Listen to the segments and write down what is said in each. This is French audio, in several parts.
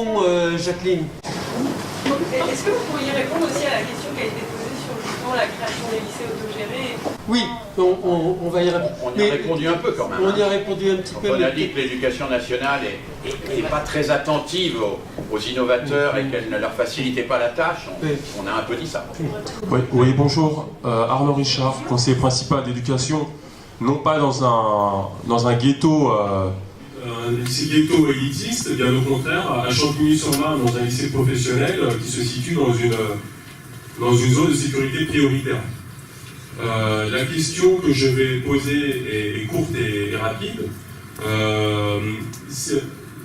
fond, Jacqueline. Est-ce que vous pourriez répondre aussi à la question qui a été posée sur justement la création des lycées autogérés? Oui, on va y répondre. On y a répondu un peu quand même. On y a répondu un petit peu. On a dit que l'éducation nationale n'est pas très attentive aux innovateurs et qu'elle ne leur facilitait pas la tâche. On a un peu dit ça. Oui, bonjour. Arnaud Richard, conseiller principal d'éducation. Non pas dans un ghetto, un lycée ghetto élitiste, bien au contraire, à Champigny-sur-Marne, dans un lycée professionnel qui se situe dans une zone de sécurité prioritaire. La question que je vais poser est courte et rapide.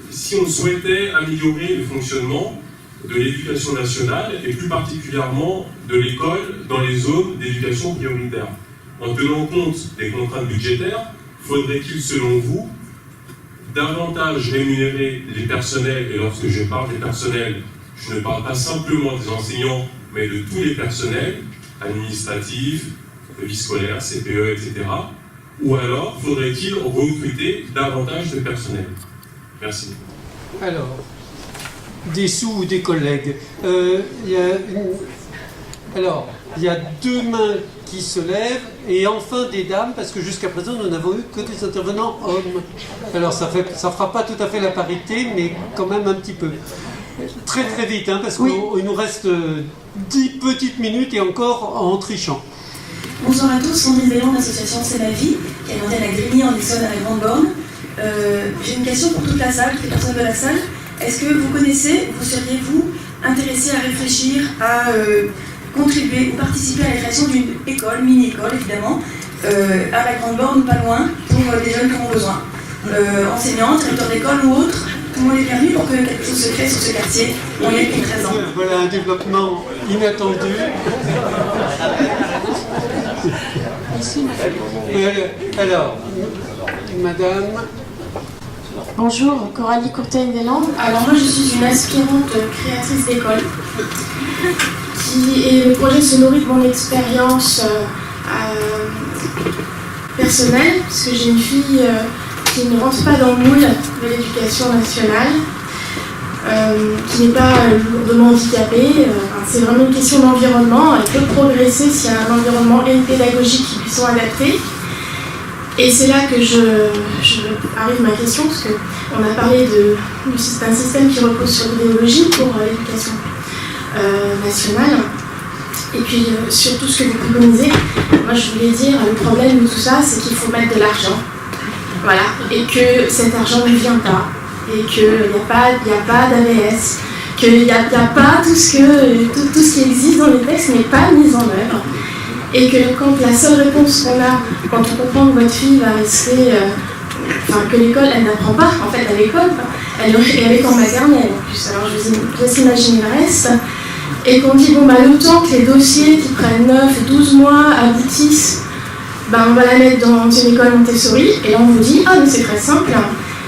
Si on souhaitait améliorer le fonctionnement de l'éducation nationale et plus particulièrement de l'école dans les zones d'éducation prioritaire, en tenant compte des contraintes budgétaires, faudrait-il, selon vous, davantage rémunérer les personnels? Et lorsque je parle des personnels, je ne parle pas simplement des enseignants, mais de tous les personnels administratifs, vie scolaire, CPE, etc. Ou alors, faudrait-il recruter davantage de personnel? Merci. Alors, des sous ou des collègues. Alors, il y a deux mains qui se lèvent et enfin des dames, parce que jusqu'à présent, nous n'avons eu que des intervenants hommes. Alors, ça fera pas tout à fait la parité, mais quand même un petit peu. Très très vite, hein, parce qu'il nous reste 10 petites minutes et encore en trichant. Bonsoir à tous, Sandrine Vélan de l'association C'est ma vie, qui est antenne à Grigny en Essonne à la Grande Borne. J'ai une question pour toute la salle, toutes les personnes de la salle. Est-ce que vous connaissez, vous seriez-vous intéressé à réfléchir, à contribuer ou participer à la création d'une école, mini-école évidemment, à la Grande Borne ou pas loin, pour des jeunes qui en ont besoin? Enseignants, directeurs d'école ou autres, tout le monde est bienvenu pour que quelque chose se crée sur ce quartier. On y est depuis 13 ans. Voilà un développement inattendu. Alors, madame. Bonjour, Coralie Courtaigne-Deslandes. Alors moi je suis une aspirante créatrice d'école et le projet se nourrit de mon expérience personnelle parce que j'ai une fille qui ne rentre pas dans le moule de l'éducation nationale, qui n'est pas lourdement handicapée. C'est vraiment une question d'environnement. Elle peut progresser s'il y a un environnement et une pédagogie qui lui sont adaptés. Et c'est là que je arrive à ma question, parce qu'on a parlé d'un système qui repose sur l'idéologie pour l'éducation nationale. Et puis surtout ce que vous préconisez, moi je voulais dire, le problème de tout ça, c'est qu'il faut mettre de l'argent. Voilà, et que cet argent ne vient pas, et qu'il n'y a pas d'AVS, qu'il n'y a pas tout ce qui existe dans les textes n'est pas mis en œuvre. Et que quand la seule réponse qu'on a, quand on comprend que votre fille va rester, que l'école, elle n'apprend pas, en fait, à l'école, elle est en maternelle en plus, alors je vous laisse imaginer le reste, et qu'on dit, le temps que les dossiers qui prennent 9 et 12 mois aboutissent, on va la mettre dans une école Montessori, et là on vous dit, mais c'est très simple,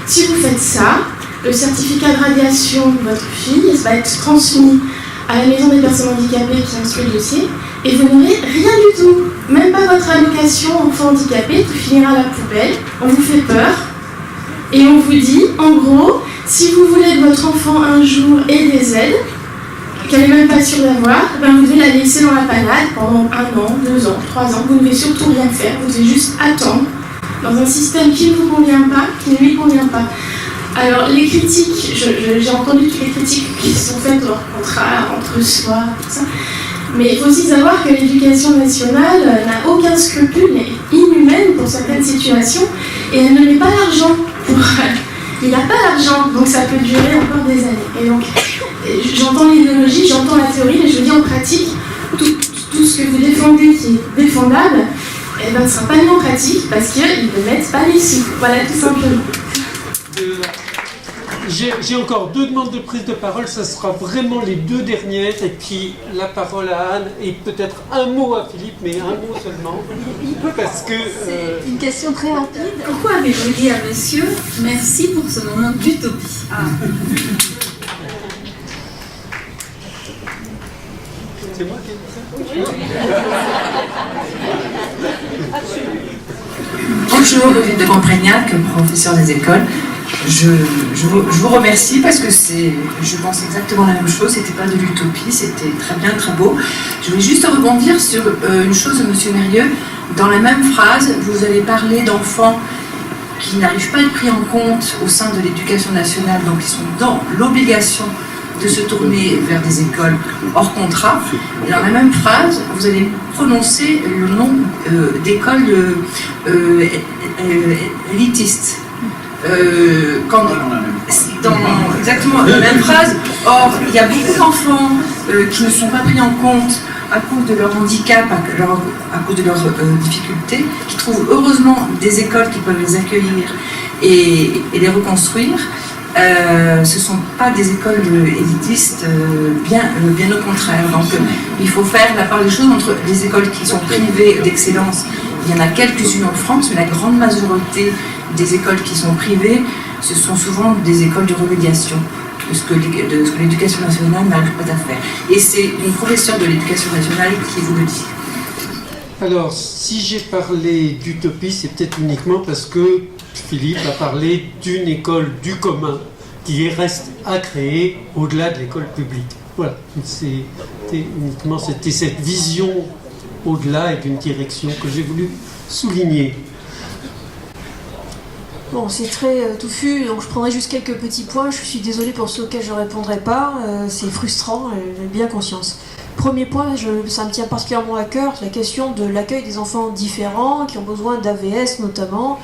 si vous faites ça, le certificat de radiation de votre fille va être transmis à la maison des personnes handicapées qui instruit le dossier, et vous n'aurez rien du tout, même pas votre allocation enfant handicapé, tout finira à la poubelle, on vous fait peur, et on vous dit, en gros, si vous voulez que votre enfant un jour ait des aides, qu'elle n'est même pas sûre d'avoir, vous devez la laisser dans la panade pendant 1 an, 2 ans, 3 ans, vous ne devez surtout rien faire, vous devez juste attendre, dans un système qui ne vous convient pas, qui ne lui convient pas. Alors, les critiques, j'ai entendu toutes les critiques qui sont faites entre soi, tout ça. Mais il faut aussi savoir que l'éducation nationale n'a aucun scrupule, est inhumaine pour certaines situations, et elle ne met pas l'argent pour... Il n'y a pas d'argent, donc ça peut durer encore des années. Et donc, j'entends l'idéologie, j'entends la théorie, mais je dis en pratique, tout ce que vous défendez qui est défendable, ne sera pas mis en pratique parce qu'ils ne mettent pas les sous. Voilà, tout simplement. J'ai encore 2 demandes de prise de parole, ça sera vraiment les 2 dernières, et puis la parole à Anne, et peut-être un mot à Philippe, mais un mot seulement, parce que... C'est une question très rapide. Pourquoi avez-vous dit à monsieur « merci pour ce moment d'utopie » C'est moi qui ai dit ça? Bonjour, Brigitte de Montprégnac, professeur des écoles. Je vous remercie parce que je pense exactement la même chose, c'était pas de l'utopie, c'était très bien, très beau. Je voulais juste rebondir sur une chose de M. Mérieux. Dans la même phrase, vous avez parlé d'enfants qui n'arrivent pas à être pris en compte au sein de l'éducation nationale, donc qui sont dans l'obligation de se tourner vers des écoles hors contrat. Et dans la même phrase, vous allez prononcer le nom d'écoles élitistes. Dans exactement la même phrase. Or, il y a beaucoup d'enfants qui ne sont pas pris en compte à cause de leur handicap, à cause de leurs difficultés, qui trouvent heureusement des écoles qui peuvent les accueillir et les reconstruire. Ce ne sont pas des écoles élitistes, bien au contraire. Donc il faut faire la part des choses entre les écoles qui sont privées d'excellence. Il y en a quelques-unes en France, mais la grande majorité des écoles qui sont privées, ce sont souvent des écoles de remédiation, de ce que l'éducation nationale n'arrive pas à faire. Et c'est une professeure de l'éducation nationale qui vous le dit. Alors, si j'ai parlé d'utopie, c'est peut-être uniquement parce que Philippe a parlé d'une école du commun qui reste à créer au-delà de l'école publique. Voilà, c'était cette vision au-delà et d'une direction que j'ai voulu souligner. Bon, c'est très touffu, donc je prendrai juste quelques petits points. Je suis désolée pour ceux auxquels je ne répondrai pas. C'est frustrant, j'ai bien conscience. Premier point, ça me tient particulièrement à cœur, la question de l'accueil des enfants différents, qui ont besoin d'AVS notamment.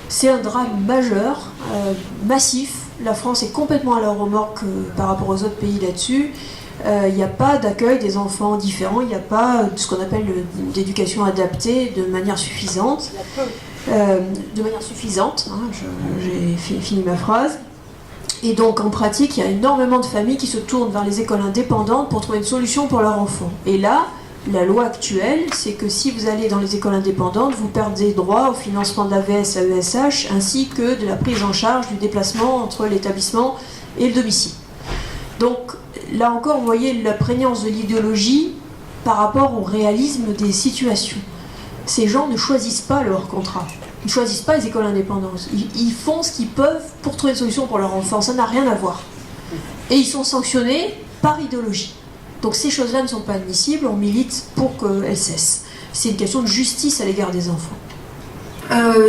C'est un drame majeur, massif. La France est complètement à la remorque par rapport aux autres pays là-dessus. Il n'y a pas d'accueil des enfants différents, il n'y a pas ce qu'on appelle d'éducation adaptée de manière suffisante. J'ai fini ma phrase. Et donc en pratique, il y a énormément de familles qui se tournent vers les écoles indépendantes pour trouver une solution pour leur enfant. Et là, la loi actuelle, c'est que si vous allez dans les écoles indépendantes, vous perdez droit au financement d'AVS, AESH, ainsi que de la prise en charge du déplacement entre l'établissement et le domicile. Donc là encore, vous voyez la prégnance de l'idéologie par rapport au réalisme des situations. Ces gens ne choisissent pas leur contrat. Ils ne choisissent pas les écoles indépendantes. Ils font ce qu'ils peuvent pour trouver une solution pour leur enfant. Ça n'a rien à voir. Et ils sont sanctionnés par idéologie. Donc ces choses-là ne sont pas admissibles. On milite pour qu'elles cessent. C'est une question de justice à l'égard des enfants.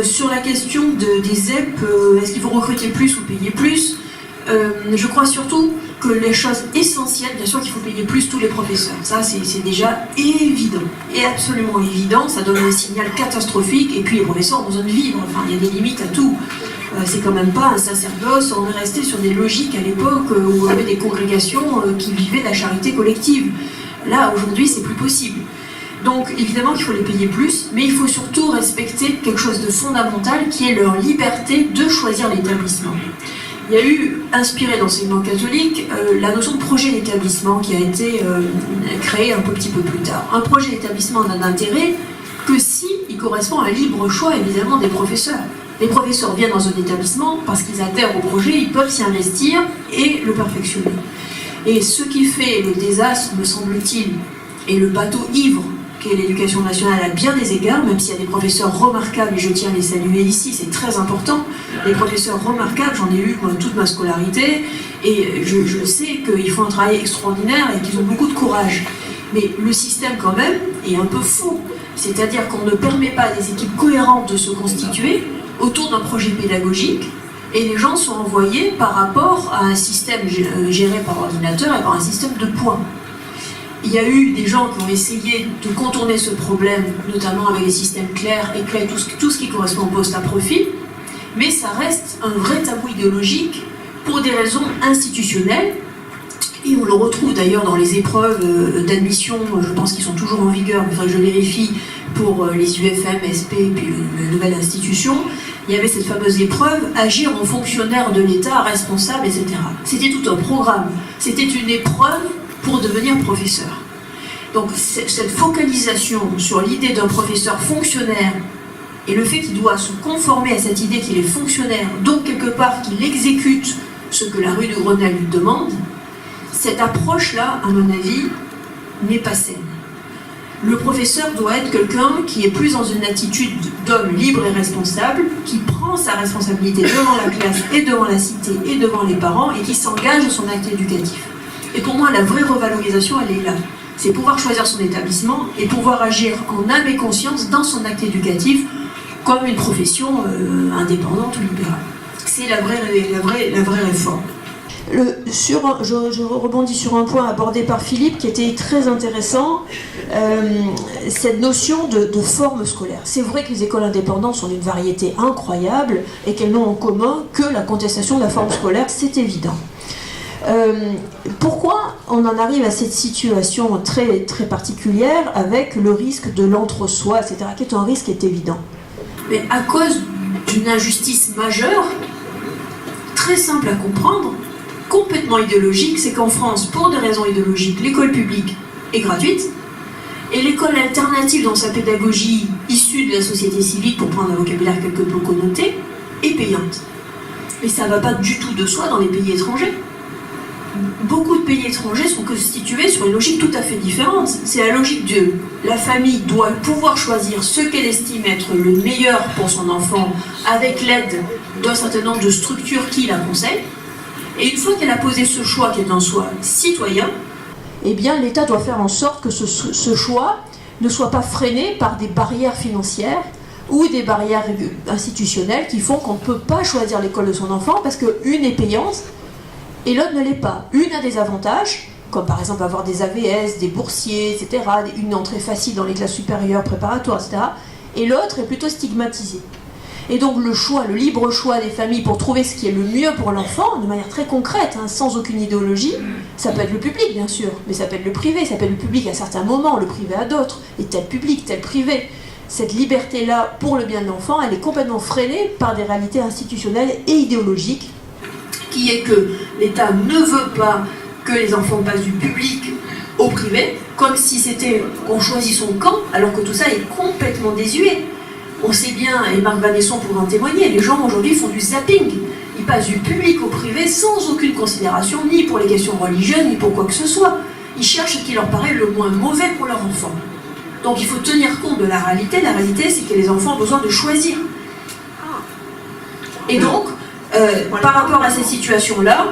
Sur la question des ZEP, est-ce qu'il faut recruter plus ou payer plus ? Je crois surtout que les choses essentielles, bien sûr qu'il faut payer plus tous les professeurs. Ça, c'est déjà évident. Et absolument évident, ça donne un signal catastrophique. Et puis les professeurs ont besoin de vivre. Enfin, il y a des limites à tout. C'est quand même pas un sacerdoce. On est resté sur des logiques à l'époque où on avait des congrégations qui vivaient de la charité collective. Là, aujourd'hui, c'est plus possible. Donc, évidemment qu'il faut les payer plus, mais il faut surtout respecter quelque chose de fondamental qui est leur liberté de choisir l'établissement. Il y a eu, inspiré d'enseignement catholique, la notion de projet d'établissement qui a été créée un petit peu plus tard. Un projet d'établissement n'a d'intérêt que si il correspond à un libre choix, évidemment, des professeurs. Les professeurs viennent dans un établissement parce qu'ils adhèrent au projet, ils peuvent s'y investir et le perfectionner. Et ce qui fait le désastre, me semble-t-il, et le bateau ivre qu'est l'éducation nationale à bien des égards, même s'il y a des professeurs remarquables, et je tiens à les saluer ici, c'est très important. Les professeurs remarquables, j'en ai eu toute ma scolarité, et je sais qu'ils font un travail extraordinaire et qu'ils ont beaucoup de courage. Mais le système, quand même, est un peu fou. C'est-à-dire qu'on ne permet pas à des équipes cohérentes de se constituer autour d'un projet pédagogique, et les gens sont envoyés par rapport à un système géré par ordinateur et par un système de points. Il y a eu des gens qui ont essayé de contourner ce problème, notamment avec les systèmes clairs et clés, tout ce qui correspond au poste à profil, mais ça reste un vrai tabou idéologique pour des raisons institutionnelles, et on le retrouve d'ailleurs dans les épreuves d'admission, je pense qu'ils sont toujours en vigueur, mais il faudrait que je vérifie, pour les UFM, SP et puis une nouvelle institution. Il y avait cette fameuse épreuve, agir en fonctionnaire de l'État, responsable, etc. C'était tout un programme, c'était une épreuve pour devenir professeur. Donc cette focalisation sur l'idée d'un professeur fonctionnaire et le fait qu'il doit se conformer à cette idée qu'il est fonctionnaire, donc quelque part qu'il exécute ce que la rue de Grenelle lui demande, cette approche-là, à mon avis, n'est pas saine. Le professeur doit être quelqu'un qui est plus dans une attitude d'homme libre et responsable, qui prend sa responsabilité devant la classe et devant la cité et devant les parents et qui s'engage dans son acte éducatif. Et pour moi, la vraie revalorisation, elle est là. C'est pouvoir choisir son établissement et pouvoir agir en âme et conscience dans son acte éducatif comme une profession indépendante ou libérale. C'est la vraie réforme. Je rebondis sur un point abordé par Philippe qui était très intéressant, cette notion de forme scolaire. C'est vrai que les écoles indépendantes sont d'une variété incroyable et qu'elles n'ont en commun que la contestation de la forme scolaire, c'est évident. Pourquoi on en arrive à cette situation très, très particulière avec le risque de l'entre-soi, etc., qui est un risque qui est évident? Mais à cause d'une injustice majeure, très simple à comprendre, complètement idéologique, c'est qu'en France, pour des raisons idéologiques, l'école publique est gratuite et l'école alternative dans sa pédagogie issue de la société civile, pour prendre un vocabulaire quelque peu connoté, est payante. Mais ça ne va pas du tout de soi dans les pays étrangers. Beaucoup de pays étrangers sont constitués sur une logique tout à fait différente. C'est la logique de la famille doit pouvoir choisir ce qu'elle estime être le meilleur pour son enfant avec l'aide d'un certain nombre de structures qui la conseillent. Et une fois qu'elle a posé ce choix qui est un choix citoyen, eh bien l'État doit faire en sorte que ce choix ne soit pas freiné par des barrières financières ou des barrières institutionnelles qui font qu'on ne peut pas choisir l'école de son enfant parce qu'une est payante et l'autre ne l'est pas. Une a des avantages, comme par exemple avoir des AVS, des boursiers, etc., une entrée facile dans les classes supérieures, préparatoires, etc., et l'autre est plutôt stigmatisée. Et donc le libre choix des familles pour trouver ce qui est le mieux pour l'enfant, de manière très concrète, sans aucune idéologie, ça peut être le public bien sûr, mais ça peut être le privé, ça peut être le public à certains moments, le privé à d'autres, et tel public, tel privé. Cette liberté-là, pour le bien de l'enfant, elle est complètement freinée par des réalités institutionnelles et idéologiques, qui est que l'État ne veut pas que les enfants passent du public au privé, comme si c'était on choisit son camp, alors que tout ça est complètement désuet. On sait bien, et Marc Vanesson pourrait en témoigner, les gens aujourd'hui font du zapping. Ils passent du public au privé sans aucune considération, ni pour les questions religieuses, ni pour quoi que ce soit. Ils cherchent ce qui leur paraît le moins mauvais pour leur enfant. Donc il faut tenir compte de la réalité. La réalité, c'est que les enfants ont besoin de choisir. Et donc, par rapport à cette situation-là,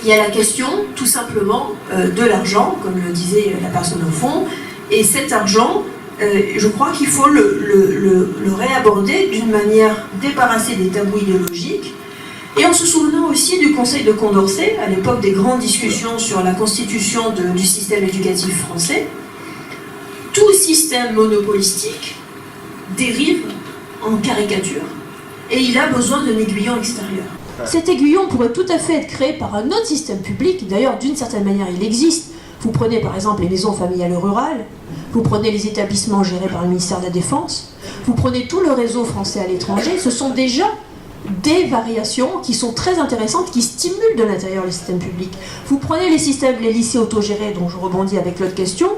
il y a la question, tout simplement, de l'argent, comme le disait la personne au fond. Et cet argent, je crois qu'il faut le réaborder d'une manière débarrassée des tabous idéologiques et en se souvenant aussi du Conseil de Condorcet, à l'époque des grandes discussions sur la constitution du système éducatif français. Tout système monopolistique dérive en caricature et il a besoin d'un aiguillon extérieur. Cet aiguillon pourrait tout à fait être créé par un autre système public, d'ailleurs d'une certaine manière il existe. Vous prenez par exemple les maisons familiales rurales, vous prenez les établissements gérés par le ministère de la Défense, vous prenez tout le réseau français à l'étranger, ce sont déjà des variations qui sont très intéressantes, qui stimulent de l'intérieur le système public. Vous prenez les lycées autogérés, dont je rebondis avec l'autre question,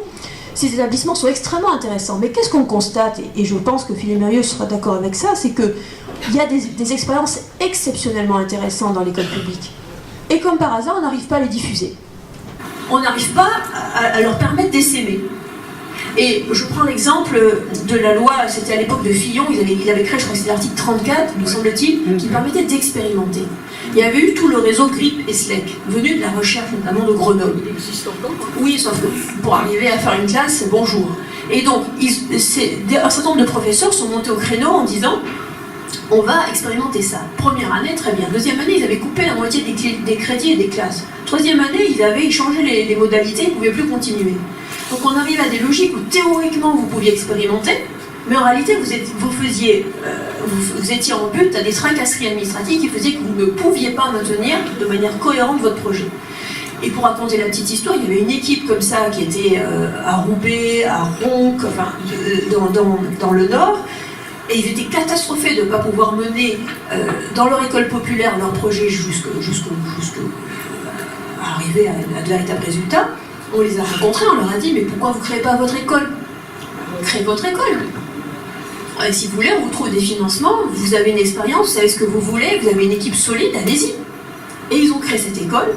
ces établissements sont extrêmement intéressants. Mais qu'est-ce qu'on constate, et je pense que Philippe Mérieux sera d'accord avec ça, c'est qu'il y a des expériences exceptionnellement intéressantes dans l'école publique. Et comme par hasard, on n'arrive pas à les diffuser. On n'arrive pas à leur permettre d'essaimer. Et je prends l'exemple de la loi, c'était à l'époque de Fillon, il avait créé, je crois que c'est l'article 34, me semble-t-il, qui permettait d'expérimenter. Il y avait eu tout le réseau GRIP et SLEC, venu de la recherche notamment de Grenoble. Il existe encore ? Oui, sauf que pour arriver à faire une classe, bonjour. Et donc, un certain nombre de professeurs sont montés au créneau en disant on va expérimenter ça. Première année, très bien. Deuxième année, ils avaient coupé la moitié des crédits et des classes. Troisième année, ils avaient changé les modalités, ils ne pouvaient plus continuer. Donc on arrive à des logiques où théoriquement vous pouviez expérimenter, mais en réalité vous étiez en but à des tracasseries administratives qui faisaient que vous ne pouviez pas maintenir de manière cohérente votre projet. Et pour raconter la petite histoire, il y avait une équipe comme ça qui était à Roubaix, à Ronc, enfin, dans le Nord, et ils étaient catastrophés de ne pas pouvoir mener dans leur école populaire leur projet jusqu'à arriver à de véritables résultats. On les a rencontrés, on leur a dit mais pourquoi vous ne créez pas votre école ? Créez votre école. Et si vous voulez, on vous trouve des financements, vous avez une expérience, vous savez ce que vous voulez, vous avez une équipe solide, allez-y. Et ils ont créé cette école,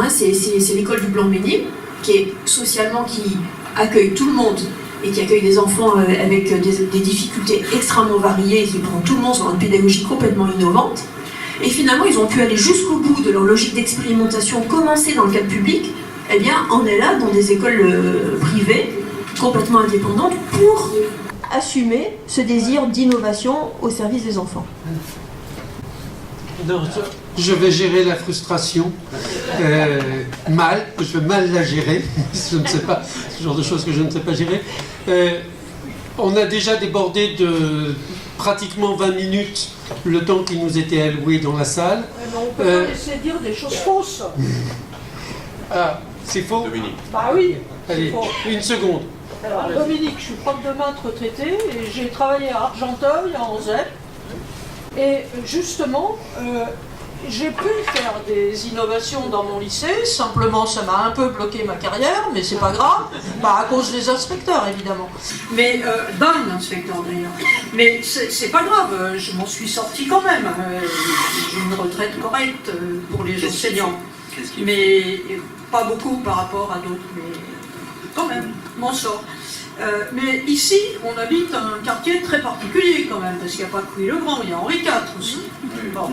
c'est l'école du Blanc-Ménil, qui est socialement, qui accueille tout le monde, et qui accueille des enfants avec des difficultés extrêmement variées et qui prend tout le monde sur une pédagogie complètement innovante. Et finalement, ils ont pu aller jusqu'au bout de leur logique d'expérimentation commencée dans le cadre public. Eh bien, on est là dans des écoles privées, complètement indépendantes, pour assumer ce désir d'innovation au service des enfants. Non, je vais gérer la frustration mal, je vais mal la gérer, je ne sais pas, ce genre de choses que je ne sais pas gérer. On a déjà débordé de pratiquement 20 minutes le temps qui nous était alloué dans la salle. On peut pas laisser dire des choses fausses. Ah, c'est faux? Dominique. Bah oui. Allez, une seconde. Alors, Dominique, je suis prof de maths retraité et j'ai travaillé à Argenteuil, en ZEP. Et justement, j'ai pu faire des innovations dans mon lycée, simplement ça m'a un peu bloqué ma carrière, mais c'est pas grave, à cause des inspecteurs évidemment. Mais d'un inspecteur d'ailleurs. Mais c'est pas grave, je m'en suis sorti quand même. J'ai une retraite correcte pour les enseignants. Mais pas beaucoup par rapport à d'autres, mais quand même, m'en sort. Mais ici, on habite un quartier très particulier quand même, parce qu'il n'y a pas que Louis-le-Grand, il y a Henri IV aussi. Bon.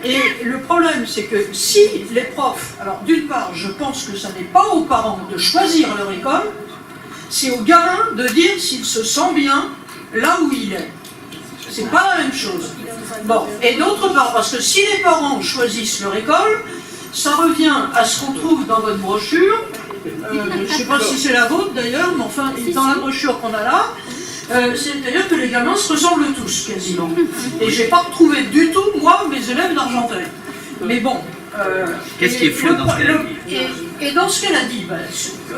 Et le problème, c'est que si les profs, alors d'une part, je pense que ça n'est pas aux parents de choisir leur école, c'est aux gamins de dire s'il se sent bien là où il est. C'est pas la même chose. Bon. Et d'autre part, parce que si les parents choisissent leur école, ça revient à ce qu'on trouve dans votre brochure. Je ne sais pas si c'est la vôtre d'ailleurs, mais enfin, dans la brochure qu'on a là, c'est-à-dire que les gamins se ressemblent tous quasiment. Et j'ai pas retrouvé du tout, moi, mes élèves d'Argenteuil. Mais bon. Qu'est-ce qui est flou dans ce qu'elle a dit? Et dans ce qu'elle a dit,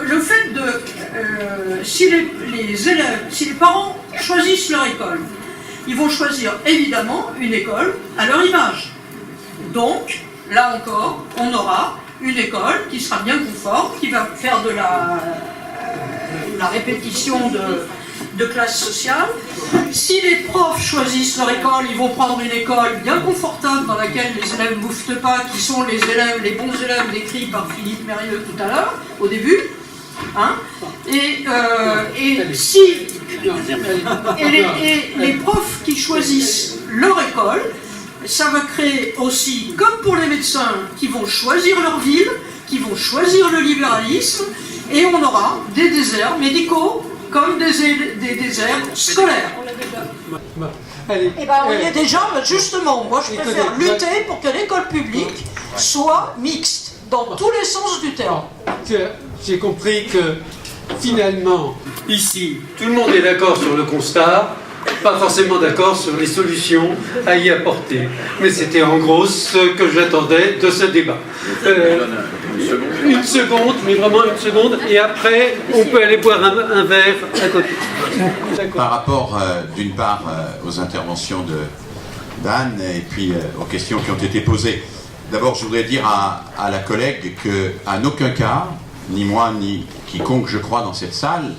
le fait de. Si les élèves, si les parents choisissent leur école, ils vont choisir évidemment une école à leur image. Donc, là encore, on aura une école qui sera bien conforme, qui va faire de la répétition de classe sociale. Si les profs choisissent leur école, ils vont prendre une école bien confortable dans laquelle les élèves ne bouffent pas, qui sont les bons élèves décrits par Philippe Mérieux tout à l'heure, au début. Hein, et les profs qui choisissent leur école, ça va créer aussi, comme pour les médecins qui vont choisir leur ville, qui vont choisir le libéralisme, et on aura des déserts médicaux comme des déserts scolaires. Allez, et on y est déjà, justement, moi je préfère lutter pour que l'école publique soit mixte, dans tous les sens du terme. J'ai compris que finalement, ici, tout le monde est d'accord sur le constat, pas forcément d'accord sur les solutions à y apporter. Mais c'était en gros ce que j'attendais de ce débat. Une seconde, mais vraiment une seconde, et après, on peut aller boire un verre à côté. Par rapport, d'une part, aux interventions d'Anne, et puis aux questions qui ont été posées. D'abord, je voudrais dire à la collègue qu'en aucun cas, ni moi, ni quiconque, je crois, dans cette salle,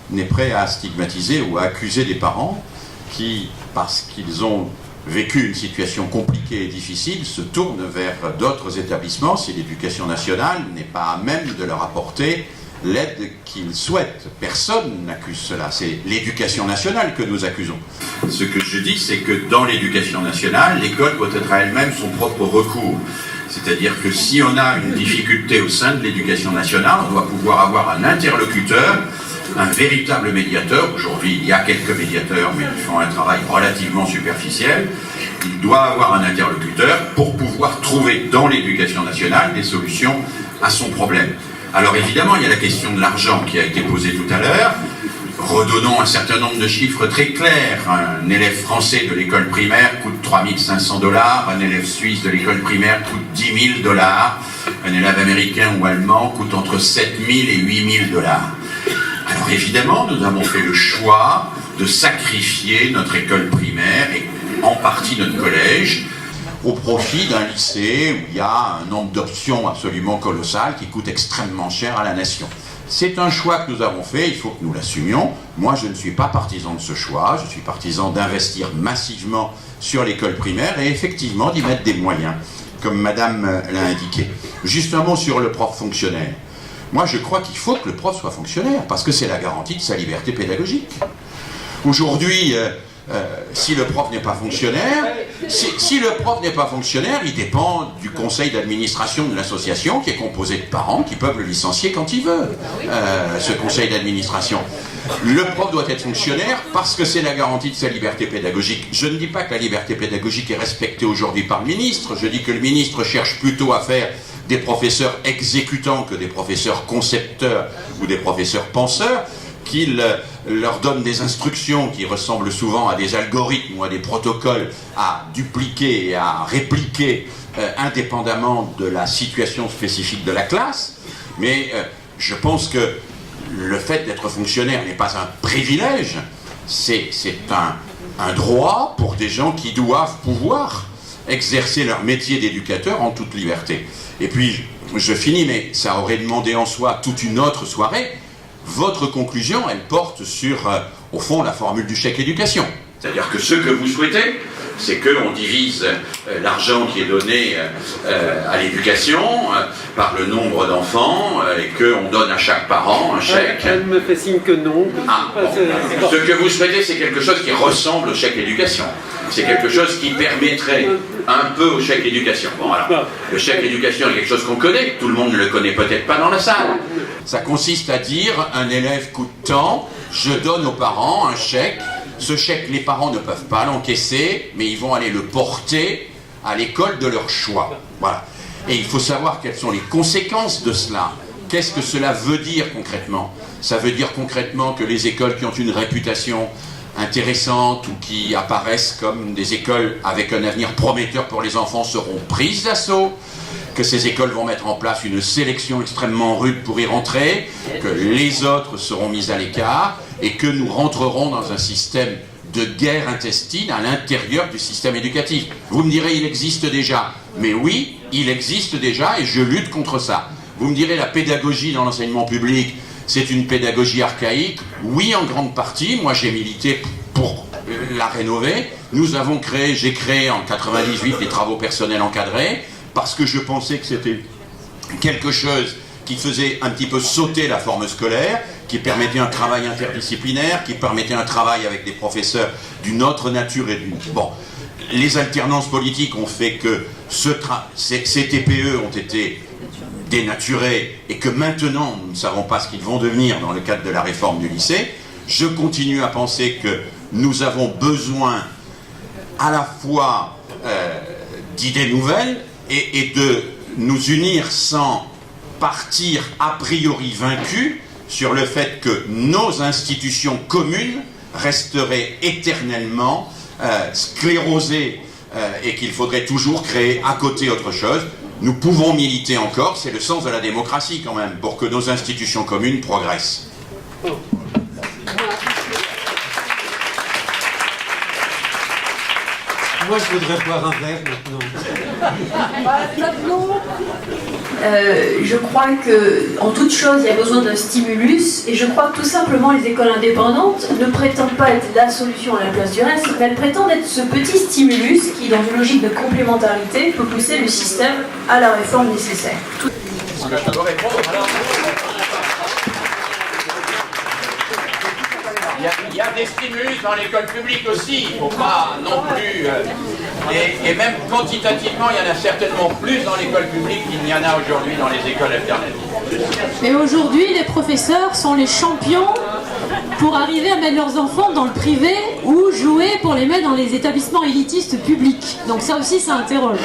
n'est prêt à stigmatiser ou à accuser des parents qui, parce qu'ils ont vécu une situation compliquée et difficile, se tournent vers d'autres établissements si l'éducation nationale n'est pas à même de leur apporter l'aide qu'ils souhaitent. Personne n'accuse cela, c'est l'éducation nationale que nous accusons. Ce que je dis, c'est que dans l'éducation nationale, l'école doit être à elle-même son propre recours. C'est-à-dire que si on a une difficulté au sein de l'éducation nationale, on doit pouvoir avoir un interlocuteur, un véritable médiateur. Aujourd'hui, il y a quelques médiateurs, mais ils font un travail relativement superficiel. Il doit avoir un interlocuteur pour pouvoir trouver dans l'éducation nationale des solutions à son problème. Alors évidemment, il y a la question de l'argent qui a été posée tout à l'heure. Redonnons un certain nombre de chiffres très clairs. Un élève français de l'école primaire coûte 3 500 $, un élève suisse de l'école primaire coûte 10 000 $, un élève américain ou allemand coûte entre 7 000 et 8 000 $. Alors évidemment, nous avons fait le choix de sacrifier notre école primaire et en partie notre collège au profit d'un lycée où il y a un nombre d'options absolument colossal qui coûte extrêmement cher à la nation. C'est un choix que nous avons fait, il faut que nous l'assumions. Moi, je ne suis pas partisan de ce choix, je suis partisan d'investir massivement sur l'école primaire et effectivement d'y mettre des moyens, comme Madame l'a indiqué. Juste un mot sur le prof fonctionnaire. Moi, je crois qu'il faut que le prof soit fonctionnaire, parce que c'est la garantie de sa liberté pédagogique. Aujourd'hui, si le prof n'est pas fonctionnaire, il dépend du conseil d'administration de l'association qui est composé de parents qui peuvent le licencier quand il veut, ce conseil d'administration. Le prof doit être fonctionnaire parce que c'est la garantie de sa liberté pédagogique. Je ne dis pas que la liberté pédagogique est respectée aujourd'hui par le ministre, je dis que le ministre cherche plutôt à faire des professeurs exécutants que des professeurs concepteurs ou des professeurs penseurs, qu'il leur donne des instructions qui ressemblent souvent à des algorithmes ou à des protocoles à dupliquer et à répliquer indépendamment de la situation spécifique de la classe. Mais je pense que le fait d'être fonctionnaire n'est pas un privilège, c'est un droit pour des gens qui doivent pouvoir exercer leur métier d'éducateur en toute liberté. Et puis, je finis, mais ça aurait demandé en soi toute une autre soirée. Votre conclusion, elle porte sur, au fond, la formule du chèque éducation. C'est-à-dire que ce que vous souhaitez, c'est qu'on divise l'argent qui est donné à l'éducation par le nombre d'enfants et qu'on donne à chaque parent un chèque. Elle me fait signe que non. Ah, bon. Ce que vous souhaitez, c'est quelque chose qui ressemble au chèque éducation. C'est quelque chose qui permettrait un peu au chèque éducation. Bon, alors, le chèque éducation est quelque chose qu'on connaît, tout le monde ne le connaît peut-être pas dans la salle. Ça consiste à dire, un élève coûte tant, je donne aux parents un chèque. Ce chèque, les parents ne peuvent pas l'encaisser, mais ils vont aller le porter à l'école de leur choix. Voilà. Et il faut savoir quelles sont les conséquences de cela. Qu'est-ce que cela veut dire concrètement? Ça veut dire concrètement que les écoles qui ont une réputation intéressante ou qui apparaissent comme des écoles avec un avenir prometteur pour les enfants seront prises d'assaut, que ces écoles vont mettre en place une sélection extrêmement rude pour y rentrer, que les autres seront mis à l'écart et que nous rentrerons dans un système de guerre intestine à l'intérieur du système éducatif. Vous me direz, il existe déjà. Mais oui, il existe déjà et je lutte contre ça. Vous me direz, la pédagogie dans l'enseignement public, c'est une pédagogie archaïque. Oui, en grande partie. Moi, j'ai milité pour la rénover. J'ai créé en 98 les travaux personnels encadrés parce que je pensais que c'était quelque chose qui faisait un petit peu sauter la forme scolaire, qui permettait un travail interdisciplinaire, qui permettait un travail avec des professeurs d'une autre nature et d'une... Bon, les alternances politiques ont fait que ces TPE ont été dénaturés et que maintenant nous ne savons pas ce qu'ils vont devenir dans le cadre de la réforme du lycée. Je continue à penser que nous avons besoin à la fois d'idées nouvelles et de nous unir sans partir a priori vaincus sur le fait que nos institutions communes resteraient éternellement sclérosées et qu'il faudrait toujours créer à côté autre chose. Nous pouvons militer encore, c'est le sens de la démocratie quand même, pour que nos institutions communes progressent. Moi, je voudrais boire un verre maintenant. Je crois qu'en toute chose, il y a besoin d'un stimulus, et je crois que tout simplement les écoles indépendantes ne prétendent pas être la solution à la place du reste, mais elles prétendent être ce petit stimulus qui, dans une logique de complémentarité, peut pousser le système à la réforme nécessaire. Est-ce que je peux répondre? Il y a des stimulus dans l'école publique aussi, il ne faut pas non plus... et même quantitativement, il y en a certainement plus dans l'école publique qu'il n'y en a aujourd'hui dans les écoles alternatives. Mais aujourd'hui, les professeurs sont les champions pour arriver à mettre leurs enfants dans le privé ou jouer pour les mettre dans les établissements élitistes publics. Donc ça aussi, ça interroge.